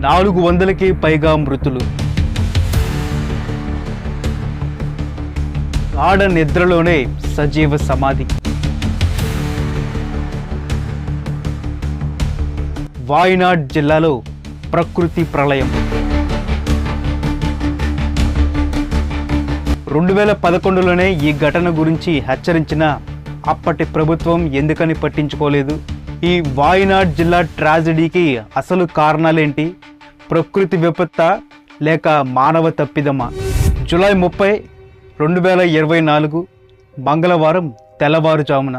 400కి పైగా మృతులు. గాఢ నిద్రలోనే సజీవ సమాధి. వాయనాడ్ జిల్లాలో ప్రకృతి ప్రళయం. 2011లోనే ఈ ఘటన గురించి హెచ్చరించిన అప్పటి ప్రభుత్వం ఎందుకని పట్టించుకోలేదు? ఈ వాయనాడ్ జిల్లా ట్రాజడీకి అసలు కారణాలేంటి? ప్రకృతి విపత్తా లేక మానవ తప్పిదమా? జూలై 30, 2024 మంగళవారం తెల్లవారుజామున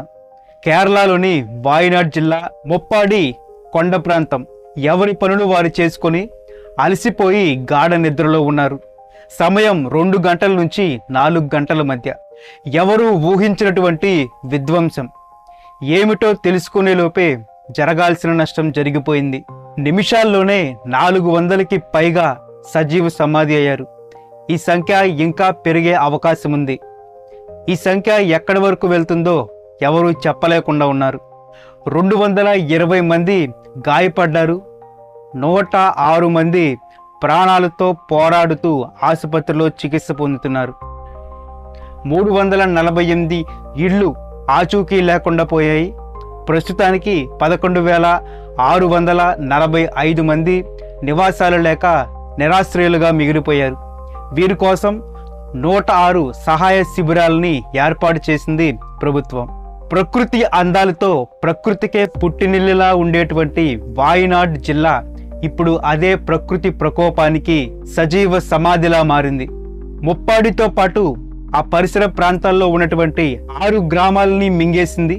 కేరళలోని వాయనాడ్ జిల్లా ముప్పాడి కొండ ప్రాంతం. ఎవరి పనులు వారు చేసుకొని అలసిపోయి గాఢ నిద్రలో ఉన్నారు. సమయం 2 గంటల నుంచి 4 గంటల మధ్య. ఎవరూ ఊహించినటువంటి విధ్వంసం. ఏమిటో తెలుసుకునే లోపే జరగాల్సిన నష్టం జరిగిపోయింది. నిమిషాల్లోనే 400కి పైగా సజీవ సమాధి అయ్యారు. ఈ సంఖ్య ఇంకా పెరిగే అవకాశం ఉంది. ఈ సంఖ్య ఎక్కడి వరకు వెళ్తుందో ఎవరూ చెప్పలేకుండా ఉన్నారు. 220 మంది గాయపడ్డారు. 106 మంది ప్రాణాలతో పోరాడుతూ ఆసుపత్రిలో చికిత్స పొందుతున్నారు. 348 ఇళ్ళు ఆచూకీ లేకుండా పోయాయి. ప్రస్తుతానికి 11,645 మంది నివాసాలు లేక నిరాశ్రయులుగా మిగిలిపోయారు. వీరి కోసం 106 సహాయ శిబిరాలని ఏర్పాటు చేసింది ప్రభుత్వం. ప్రకృతి అందాలతో ప్రకృతికే పుట్టినిల్లులా ఉండేటువంటి వాయనాడ్ జిల్లా ఇప్పుడు అదే ప్రకృతి ప్రకోపానికి సజీవ సమాధిలా మారింది. ముప్పాడితో పాటు ఆ పరిసర ప్రాంతాల్లో ఉన్నటువంటి 6 గ్రామాలని మింగేసింది.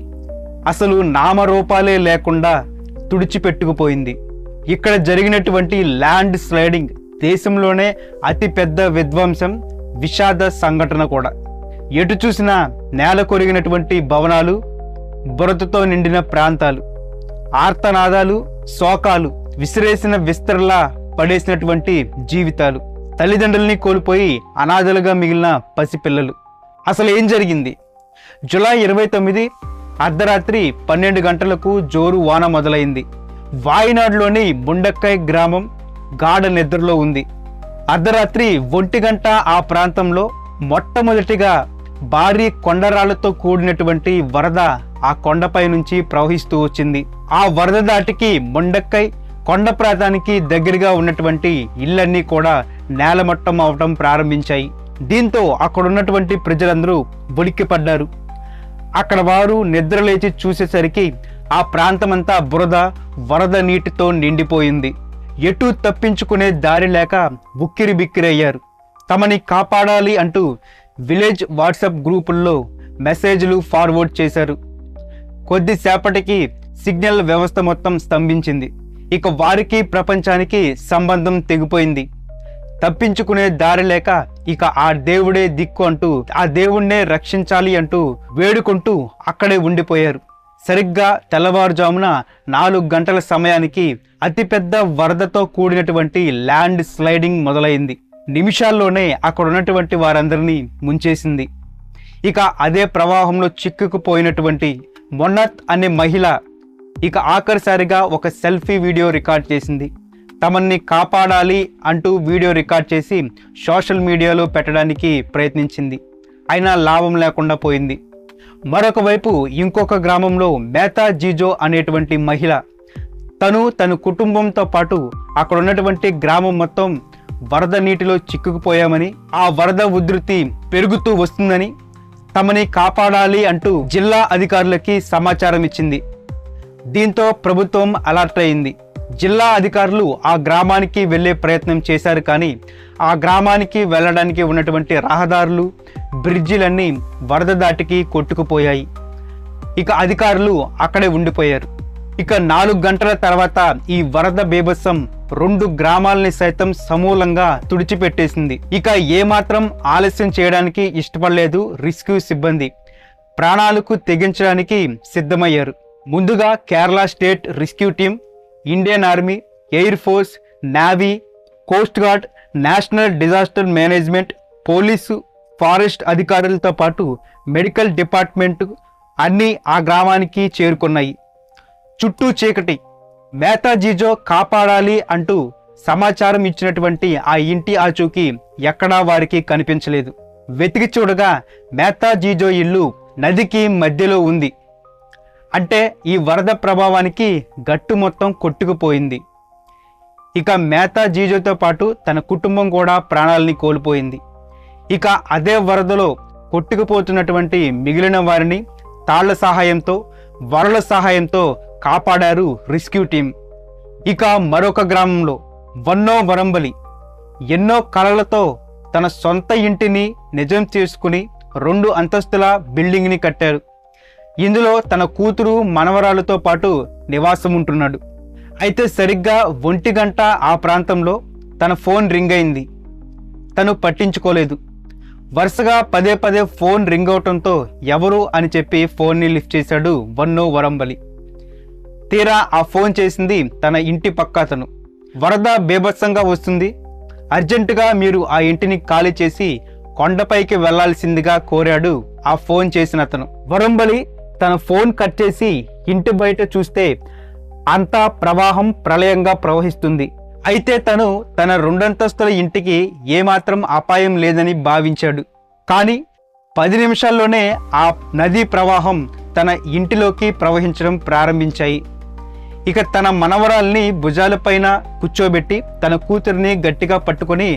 అసలు నామరూపాలే లేకుండా తుడిచిపెట్టుకుపోయింది. ఇక్కడ జరిగినటువంటి ల్యాండ్ స్లైడింగ్ దేశంలోనే అతిపెద్ద విధ్వంసం, విషాద సంఘటన కూడా. ఎటు చూసినా నేల కొరిగినటువంటి భవనాలు, బురదతో నిండిన ప్రాంతాలు, ఆర్తనాదాలు, శోకాలు, విసిరేసిన విస్తరలా పడేసినటువంటి జీవితాలు, తల్లిదండ్రుల్ని కోల్పోయి అనాథలుగా మిగిలిన పసిపిల్లలు. అసలు ఏం జరిగింది? జూలై 29 అర్ధరాత్రి 12 గంటలకు జోరు వాన మొదలైంది. వాయనాడ్లోని ముండక్కై గ్రామం గాఢ నిద్రలో ఉంది. అర్ధరాత్రి 1 గంట ఆ ప్రాంతంలో మొట్టమొదటిగా భారీ కొండరాళ్లతో కూడినటువంటి వరద ఆ కొండపై నుంచి ప్రవహిస్తూ వచ్చింది. ఆ వరద దాటికి ముండక్కై కొండ ప్రాంతానికి దగ్గరగా ఉన్నటువంటి ఇళ్లన్నీ కూడా నేలమట్టం అవటం ప్రారంభించాయి. దీంతో అక్కడ ఉన్నటువంటి ప్రజలందరూ ఉలిక్కిపడ్డారు. అక్కడ వారు నిద్రలేచి చూసేసరికి ఆ ప్రాంతమంతా బురద, వరద నీటితో నిండిపోయింది. ఎటూ తప్పించుకునే దారి లేక ఉక్కిరి బిక్కిరయ్యారు. తమని కాపాడాలి అంటూ విలేజ్ వాట్సాప్ గ్రూపుల్లో మెసేజ్లు ఫార్వర్డ్ చేశారు. కొద్దిసేపటికి సిగ్నల్ వ్యవస్థ మొత్తం స్తంభించింది. ఇక వారికి ప్రపంచానికి సంబంధం తెగిపోయింది. తప్పించుకునే దారి లేక ఇక ఆ దేవుడే దిక్కు అంటూ, ఆ దేవుణ్ణే రక్షించాలి అంటూ వేడుకుంటూ అక్కడే ఉండిపోయారు. సరిగ్గా తెల్లవారుజామున 4 గంటల సమయానికి అతిపెద్ద వరదతో కూడినటువంటి ల్యాండ్ స్లైడింగ్ మొదలైంది. నిమిషాల్లోనే అక్కడ ఉన్నటువంటి వారందరినీ ముంచేసింది. ఇక అదే ప్రవాహంలో చిక్కుకుపోయినటువంటి మొన్నత్ అనే మహిళ ఇక ఆఖరిసారిగా ఒక సెల్ఫీ వీడియో రికార్డ్ చేసింది. తమని కాపాడాలి అంటూ వీడియో రికార్డ్ చేసి సోషల్ మీడియాలో పెట్టడానికి ప్రయత్నించింది. అయినా లాభం లేకుండా పోయింది. మరొక వైపు ఇంకొక గ్రామంలో మేతా జీజో అనేటువంటి మహిళ తన కుటుంబంతో పాటు అక్కడ ఉన్నటువంటి గ్రామం మొత్తం వరద నీటిలో చిక్కుకుపోయామని, ఆ వరద ఉధృతి పెరుగుతూ వస్తుందని, తమని కాపాడాలి అంటూ జిల్లా అధికారులకి సమాచారం ఇచ్చింది. దీంతో ప్రభుత్వం అలర్ట్ అయింది. జిల్లా అధికారులు ఆ గ్రామానికి వెళ్ళే ప్రయత్నం చేశారు. కానీ ఆ గ్రామానికి వెళ్ళడానికి ఉన్నటువంటి రహదారులు, బ్రిడ్జిలన్నీ వరద దాటికి కొట్టుకుపోయాయి. ఇక అధికారులు అక్కడే ఉండిపోయారు. ఇక 4 గంటల తర్వాత ఈ వరద బీభత్సం 2 గ్రామాలని సైతం సమూలంగా తుడిచిపెట్టేసింది. ఇక ఏమాత్రం ఆలస్యం చేయడానికి ఇష్టపడలేదు రెస్క్యూ సిబ్బంది. ప్రాణాలకు తెగించడానికి సిద్ధమయ్యారు. ముందుగా Kerala state rescue team, Indian army, air force, navy, coast guard, national disaster management, police, forest అధికారులతో పాటు మెడికల్ డిపార్ట్మెంట్ అన్నీ ఆ గ్రామానికి చేరుకున్నాయి. చుట్టూ చీకటి. మేతా జీజో కాపాడాలి అంటూ సమాచారం ఇచ్చినటువంటి ఆ ఇంటి ఆచూకీ ఎక్కడా వారికి కనిపించలేదు. వెతికి చూడగా మేతా జీజో ఇల్లు నదికి మధ్యలో ఉంది. అంటే ఈ వరద ప్రభావానికి గట్టు మొత్తం కొట్టుకుపోయింది. ఇక మేతా జీజోతో పాటు తన కుటుంబం కూడా ప్రాణాలని కోల్పోయింది. ఇక అదే వరదలో కొట్టుకుపోతున్నటువంటి మిగిలిన వారిని తాళ్ల సహాయంతో, వరల సహాయంతో కాపాడారు రెస్క్యూ టీం. ఇక మరొక గ్రామంలో వన్నో వరంబలి ఎన్నో కలలతో తన సొంత ఇంటిని నిజం చేసుకుని 2 అంతస్తుల బిల్డింగ్ని కట్టారు. ఇందులో తన కూతురు మనవరాలతో పాటు నివాసం ఉంటున్నాడు. అయితే సరిగ్గా 1 గంట ఆ ప్రాంతంలో తన ఫోన్ రింగ్ అయింది. తను పట్టించుకోలేదు. వరుసగా పదే పదే ఫోన్ రింగ్ అవటంతో ఎవరు అని చెప్పి ఫోన్ని లిఫ్ట్ చేశాడు వన్నో వరంబలి. తీరా ఆ ఫోన్ చేసింది తన ఇంటి పక్క అతను. వరద బేభత్సంగా వస్తుంది, అర్జెంటుగా మీరు ఆ ఇంటిని ఖాళీ చేసి కొండపైకి వెళ్లాల్సిందిగా కోరాడు ఆ ఫోన్ చేసిన అతను. వరంబలి తన ఫోన్ కట్ చేసి ఇంటి బయట చూస్తే అంతా ప్రవాహం ప్రళయంగా ప్రవహిస్తుంది. అయితే తను తన 2 అంతస్తుల ఇంటికి ఏమాత్రం అపాయం లేదని భావించాడు. కానీ 10 నిమిషాల్లోనే ఆ నదీ ప్రవాహం తన ఇంటిలోకి ప్రవహించడం ప్రారంభించాయి. ఇక తన మనవరాల్ని భుజాలపైన కూర్చోబెట్టి తన కూతురిని గట్టిగా పట్టుకొని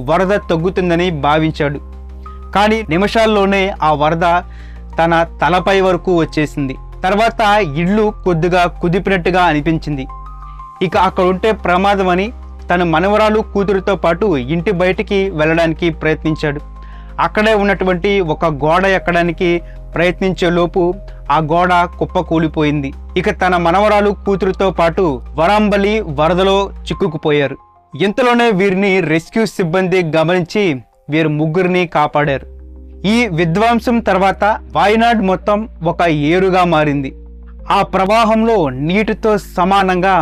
వరద తగ్గుతుందని భావించాడు. కానీ నిమిషాల్లోనే ఆ వరద తన తలపై వరకు వచ్చేసింది. తర్వాత ఇల్లు కొద్దిగా కుదిపినట్టుగా అనిపించింది. ఇక అక్కడ ఉంటే ప్రమాదమని తన మనవరాలు కూతురితో పాటు ఇంటి బయటికి వెళ్ళడానికి ప్రయత్నించాడు. అక్కడే ఉన్నటువంటి ఒక గోడ ఎక్కడానికి ప్రయత్నించే లోపు ఆ గోడ కుప్పకూలిపోయింది. ఇక తన మనవరాలు కూతురితో పాటు వరంబలి వరదలో చిక్కుకుపోయారు. ఇంతలోనే వీరిని రెస్క్యూ సిబ్బంది గమనించి వీరు ముగ్గురిని కాపాడారు. ఈ విధ్వంసం తర్వాత వాయనాడ్ మొత్తం ఒక ఏరుగా మారింది. ఆ ప్రవాహంలో నీటితో సమానంగా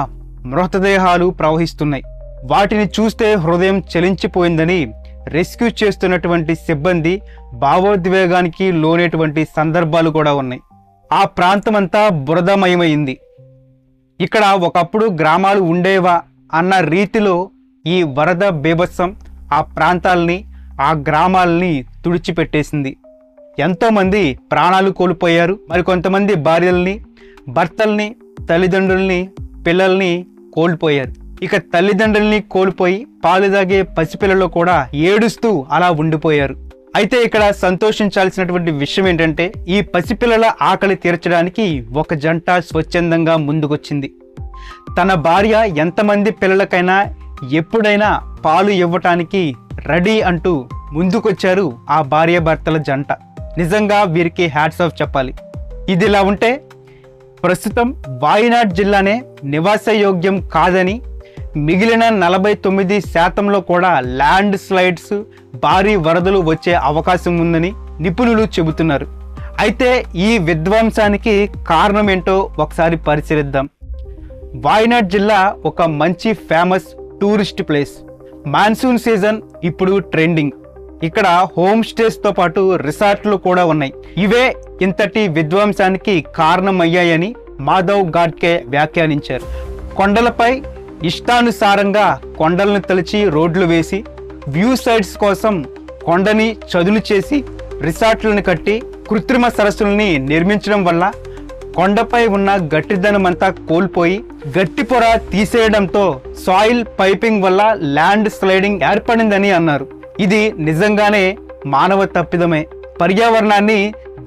మృతదేహాలు ప్రవహిస్తున్నాయి. వాటిని చూస్తే హృదయం చలించిపోయిందని రెస్క్యూ చేస్తున్నటువంటి సిబ్బంది భావోద్వేగానికి లోనేటువంటి సందర్భాలు కూడా ఉన్నాయి. ఆ ప్రాంతమంతా బురదమయమైంది. ఇక్కడ ఒకప్పుడు గ్రామాలు ఉండేవా అన్న రీతిలో ఈ వరద బీభత్సం ఆ ప్రాంతాలని, ఆ గ్రామాలని తుడిచిపెట్టేసింది. ఎంతోమంది ప్రాణాలు కోల్పోయారు. మరికొంతమంది భార్యల్ని, భర్తల్ని, తల్లిదండ్రుల్ని, పిల్లల్ని కోల్పోయారు. ఇక తల్లిదండ్రుల్ని కోల్పోయి పాలు తాగే పసిపిల్లలు కూడా ఏడుస్తూ అలా ఉండిపోయారు. అయితే ఇక్కడ సంతోషించాల్సినటువంటి విషయం ఏంటంటే ఈ పసిపిల్లల ఆకలి తీర్చడానికి ఒక జంట స్వచ్ఛందంగా ముందుకొచ్చింది. తన భార్య ఎంతమంది పిల్లలకైనా ఎప్పుడైనా పాలు ఇవ్వటానికి రెడీ అంటూ ముందుకొచ్చారు ఆ భార్యాభర్తల జంట. నిజంగా వీరికి హ్యాట్స్ ఆఫ్ చెప్పాలి. ఇదిలా ఉంటే ప్రస్తుతం వాయనాడ్ జిల్లానే నివాసయోగ్యం కాదని, మిగిలిన 49% కూడా ల్యాండ్ స్లైడ్స్, భారీ వరదలు వచ్చే అవకాశం ఉందని నిపుణులు చెబుతున్నారు. అయితే ఈ విధ్వంసానికి కారణం ఏంటో ఒకసారి పరిశీలిద్దాం. వాయనాడ్ జిల్లా ఒక మంచి famous tourist place. Monsoon season ఇప్పుడు ట్రెండింగ్. ఇక్కడ హోమ్ స్టేస్తో పాటు రిసార్ట్లు కూడా ఉన్నాయి. ఇవే ఇంతటి విధ్వంసానికి కారణమయ్యాయని మాధవ్ గాడ్కే వ్యాఖ్యానించారు. కొండలపై ఇష్టానుసారంగా కొండలను తలిచి రోడ్లు వేసి, వ్యూ సైడ్స్ కోసం కొండని చదును చేసి రిసార్ట్లను కట్టి కృత్రిమ సరస్సుల్ని నిర్మించడం వల్ల కొండపై ఉన్న గట్టిదనమంతా కోల్పోయి గట్టి పొర తీసేయడంతో సాయిల్ పైపింగ్ వల్ల ల్యాండ్ స్లైడింగ్ ఏర్పడిందని అన్నారు. ఇది నిజంగానే మానవ తప్పిదమే. పర్యావరణాన్ని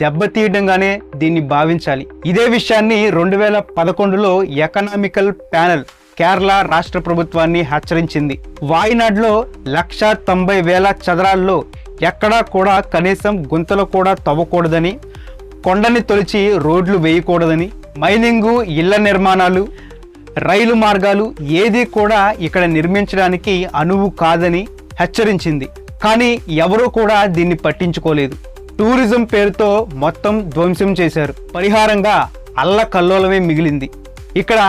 దెబ్బతీయడంగానే దీన్ని భావించాలి. ఇదే విషయాన్ని 2011లో ఎకనామికల్ ప్యానెల్ కేరళ రాష్ట్ర ప్రభుత్వాన్ని హెచ్చరించింది. వాయనాడ్లో 1,90,000 చదరాల్లో ఎక్కడా కూడా కనీసం గుంతలు కూడా తవ్వకూడదని, కొండని తొలిచి రోడ్లు వేయకూడదని, మైనింగు, ఇళ్ల నిర్మాణాలు, రైలు మార్గాలు ఏది కూడా ఇక్కడ నిర్మించడానికి అనువు కాదని హెచ్చరించింది. కానీ ఎవరూ కూడా దీన్ని పట్టించుకోలేదు. టూరిజం పేరుతో మొత్తం ధ్వంసం చేశారు. పరిహారంగా అల్లకల్లోలమే మిగిలింది. ఇక్కడ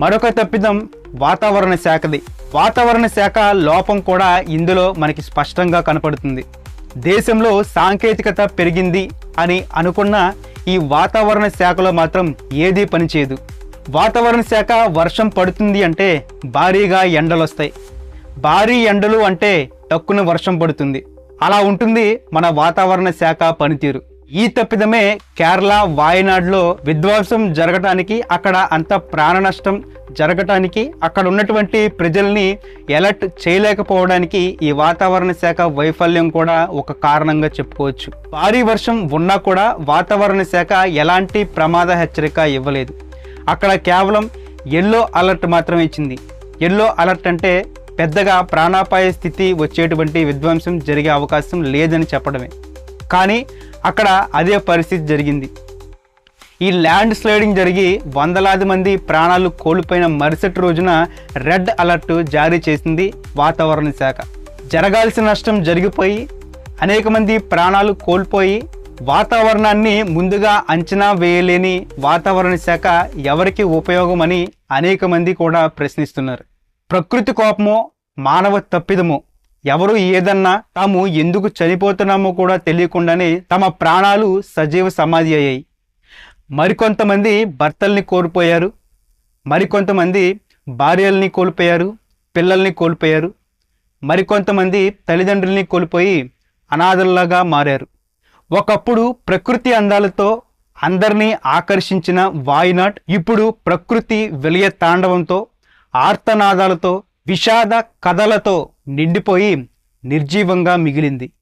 మరొక తప్పిదం వాతావరణ శాఖది. వాతావరణ శాఖ లోపం కూడా ఇందులో మనకి స్పష్టంగా కనపడుతుంది. దేశంలో సాంకేతికత పెరిగింది అని అనుకున్న ఈ వాతావరణ శాఖలో మాత్రం ఏదీ పనిచేయదు. వాతావరణ శాఖ వర్షం పడుతుంది అంటే భారీగా ఎండలొస్తాయి. భారీ ఎండలు అంటే టక్కున వర్షం పడుతుంది. అలా ఉంటుంది మన వాతావరణ శాఖ పనితీరు. ఈ తప్పిదమే కేరళ, వాయనాడులో విధ్వంసం జరగటానికి, అక్కడ అంత ప్రాణ నష్టం జరగటానికి, అక్కడ ఉన్నటువంటి ప్రజల్ని ఎలర్ట్ చేయలేకపోవడానికి ఈ వాతావరణ శాఖ వైఫల్యం కూడా ఒక కారణంగా చెప్పుకోవచ్చు. భారీ వర్షం ఉన్నా కూడా వాతావరణ శాఖ ఎలాంటి ప్రమాద హెచ్చరిక ఇవ్వలేదు. అక్కడ కేవలం ఎల్లో అలర్ట్ మాత్రమే ఇచ్చింది. ఎల్లో అలర్ట్ అంటే పెద్దగా ప్రాణాపాయ స్థితి వచ్చేటువంటి విధ్వంసం జరిగే అవకాశం లేదని చెప్పడమే. కానీ అక్కడ అదే పరిస్థితి జరిగింది. ఈ ల్యాండ్ స్లైడింగ్ జరిగి వందలాది మంది ప్రాణాలు కోల్పోయిన మరుసటి రోజున రెడ్ అలర్ట్ జారీ చేసింది వాతావరణ శాఖ. జరగాల్సిన నష్టం జరిగిపోయి అనేక మంది ప్రాణాలు కోల్పోయి వాతావరణాన్ని ముందుగా అంచనా వేయలేని వాతావరణ శాఖ ఎవరికి ఉపయోగమని అనేక మంది కూడా ప్రశ్నిస్తున్నారు. ప్రకృతి కోపమో మానవ తప్పిదమో, ఎవరు ఏదన్నా తాము ఎందుకు చనిపోతున్నామో కూడా తెలియకుండానే తమ ప్రాణాలు సజీవ సమాధి అయ్యాయి. మరికొంతమంది భర్తల్ని కోల్పోయారు, మరికొంతమంది భార్యల్ని కోల్పోయారు, పిల్లల్ని కోల్పోయారు, మరికొంతమంది తల్లిదండ్రుల్ని కోల్పోయి అనాథల్లాగా మారారు. ఒకప్పుడు ప్రకృతి అందాలతో అందరినీ ఆకర్షించిన వాయినాడ్ ఇప్పుడు ప్రకృతి విలయ తాండవంతో, ఆర్తనాదాలతో, విషాద కథలతో నిండిపోయి నిర్జీవంగా మిగిలింది.